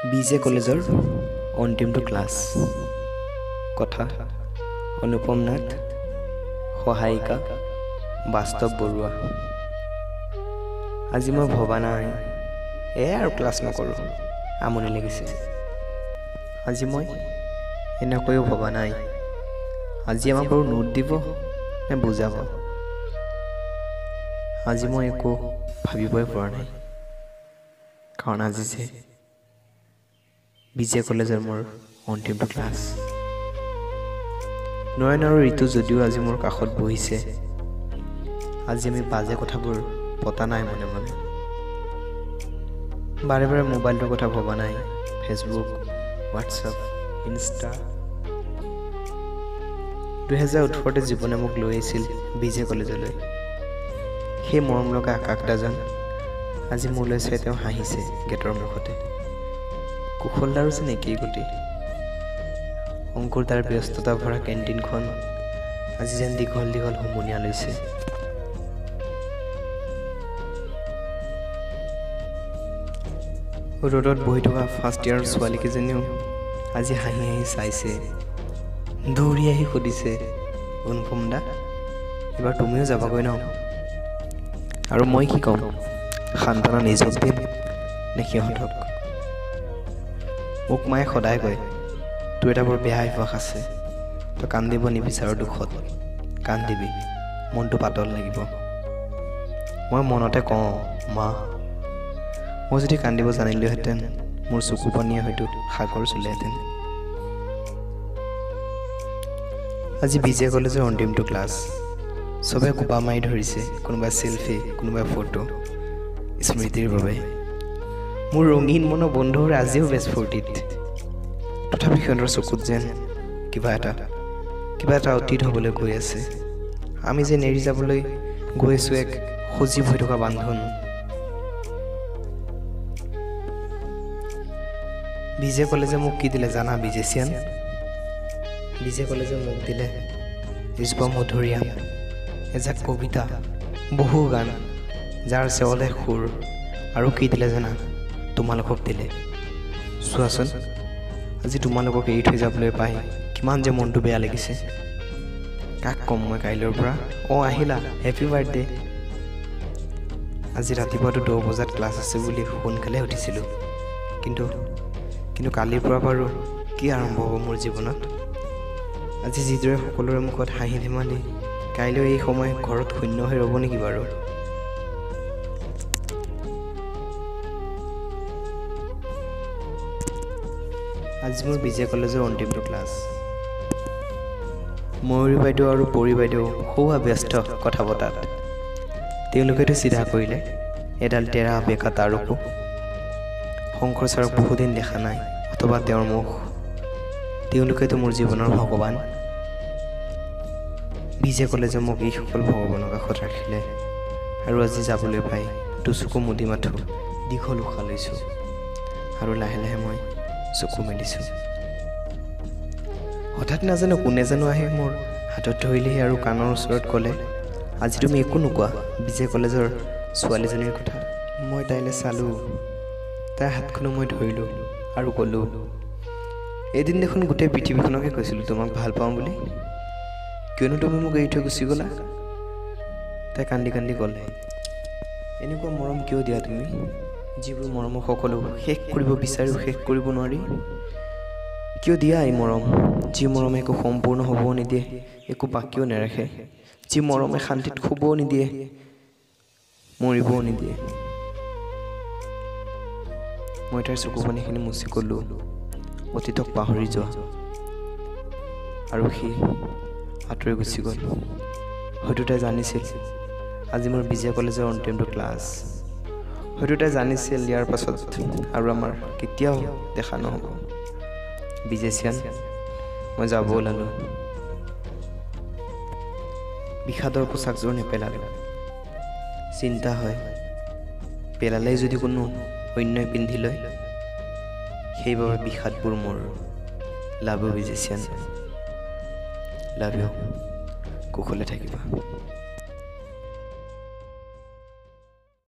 বিজে কলেজৰ অন্তিমটো ক্লাছ। কথা অনুপম নাথ, সহায়িকা বাস্তৱ বৰুৱা। আজি মই ভবা নাই আৰু ক্লাছ নকৰোঁ, আমনি লাগিছে। আজি মই এনেকৈও ভবা নাই আজি আমাক বাৰু নোট দিব নে বুজাব। আজি মই একো ভাবিবই পৰা নাই, কাৰণ আজি যে বিজে কলেজৰ মোৰ অন্তিমটো ক্লাছ। নয়ন আৰু ঋতু যদিও আজি মোৰ কাষত বহিছে, আজি আমি বাজে কথাবোৰ পতা নাই মনে মনে। বাৰে বাৰে মোবাইলটোৰ কথা ভবা নাই, ফেচবুক, হোৱাটছআপ, ইনষ্টা। 2018 জীৱনে মোক লৈ আহিছিল বিজে কলেজলৈ। সেই মৰম লগা আকাশদাজন আজি মোলৈ চাই তেওঁ হাঁহিছে গেটৰ মুখতে। কুশলদাৰো যেন একেই গতি। অংকুৰ তাৰ ব্যস্ততা ভৰা কেণ্টিনখন আজি যেন দীঘল দীঘল হুমুনিয়া লৈছে। ৰ'দত বহি থকা ফাৰ্ষ্ট ইয়াৰৰ ছোৱালীকেইজনীও আজি হাঁহি হাঁহি চাইছে, দৌৰি আহি সুধিছে, অনুপম দা এইবাৰ তুমিও যাবাগৈ ন? আৰু মই কি ক'ম, সান্তনা নিজক দিম নে সিহঁতক? মোক মায়ে সদায় কয়, তোৰ এটা বৰ বেয়া অভ্যাস আছে, তই কান্দিব নিবিচাৰ দুখত, কান্দিবি মনটো পাতল লাগিব। মই মনতে কওঁ, মা মই যদি কান্দিব জানিলোহেঁতেন মোৰ চকু পানীয়ে হয়তো সাগৰ চুলেহেঁতেন। আজি বিজে কলেজৰ অন্তিমটো ক্লাছ। চবে কোপা মাৰি ধৰিছে, কোনোবাই চেলফি, কোনোবাই ফটো, স্মৃতিৰ বাবে। মোৰ ৰঙীন মনৰ বন্ধুৰ আজিও বেছ ফূৰ্তিত। তথাপি সিহঁতৰ চকুত যেন কিবা এটা অতীত হ'বলৈ গৈ আছে। আমি যেন এৰি যাবলৈ গৈ আছোঁ এক সজীৱ হৈ থকা বান্ধোন। বিজে কলেজে মোক কি দিলে জানা বিজেচিয়ান? বিজে কলেজে মোক দিলে এজোপা মধুৰিআম, এজাক কবিতা, বহু গান, যাৰ চেৱলে সুৰ। আৰু কি দিলে জানা? তোমালোকক দিলে। চোৱাচোন আজি তোমালোকক এৰি থৈ যাবলৈ পাই কিমান যে মনটো বেয়া লাগিছে। কাক ক'ম মই কাইলৈৰ পৰা? আহিলা, হেপী বাৰ্থডে। আজি ৰাতিপুৱাতো 10 বজাত ক্লাছ আছে বুলি সোনকালে উঠিছিলোঁ, কিন্তু কালিৰ পৰা বাৰু কি আৰম্ভ হ'ব মোৰ জীৱনত? আজি যিদৰে সকলোৰে মুখত হাঁহি ধেমালি, কাইলৈ এই সময় ঘৰত শূন্য হৈ ৰ'ব নেকি বাৰু? আজি মোৰ বিজে কলেজৰ অন্তিমটো ক্লাছ। ময়ূৰী বাইদেউ আৰু পৰী বাইদেউ সৌৱা ব্যস্ত কথা পতাত। তেওঁলোকেতো চিধা কৰিলে এডাল টেৰা বেকা তাৰোকো। শংকৰ ছাৰক বহুদিন দেখা নাই, অথবা তেওঁৰ মুখ। তেওঁলোকেতো মোৰ জীৱনৰ ভগৱান। বিজে কলেজে মোক এই সকলো ভগৱানৰ কাষত ৰাখিলে, আৰু আজি যাবলৈ পাই দুচকু মুদি মাথো দীঘল উশাহ লৈছোঁ, আৰু লাহে লাহে মই চকু মেলিছোঁ। হঠাৎ নাজানো কোনে জানো আহি মোৰ হাতত ধৰিলেহি আৰু কাণৰ ওচৰত ক'লে, আজি তুমি একো নোকোৱা বিজে কলেজৰ ছোৱালীজনীৰ কথা? মই তাইলৈ চালোঁ, তাইৰ হাতখনো মই ধৰিলোঁ আৰু ক'লোঁ, এদিন দেখোন গোটেই পৃথিৱীখনকে কৈছিলোঁ তোমাক ভাল পাওঁ বুলি, কিয়নো তুমি মোক এৰি থৈ গুচি গ'লা? তাই কান্দি কান্দি ক'লে, এনেকুৱা মৰম কিয় দিয়া তুমি, যিবোৰ মৰমক সকলো শেষ কৰিব বিচাৰিও শেষ কৰিব নোৱাৰি? কিয় দিয়া এই মৰম, যি মৰমে একো সম্পূৰ্ণ হ'বও নিদিয়ে, একো বাকীও নেৰাখে, যি মৰমে শান্তিত শুবও নিদিয়ে, মৰিবও নিদিয়ে? মই তাইৰ চকু পানীখিনি মুচি ক'লোঁ, অতীতক পাহৰি যোৱা। আৰু সি আঁতৰি গুচি গ'ল। হয়তো তাই জানিছিল আজি মোৰ বিজে কলেজৰ অন্তিমটো ক্লাছ। হয়তো তাই জানিছিল ইয়াৰ পাছত আৰু আমাৰ কেতিয়াও দেখা নহ'ব। বিজেচিয়ান, মই যাব ওলালোঁ। বিষাদৰ পোচাকযোৰ নেপেলালোঁ। চিন্তা হয়, পেলালেই যদি কোনো অন্যই পিন্ধি লয়, সেইবাবে বিষাদবোৰ মোৰ। লাভ ইউ বিজেচিয়ান, লাভ ইউ। কুশলে থাকিবা।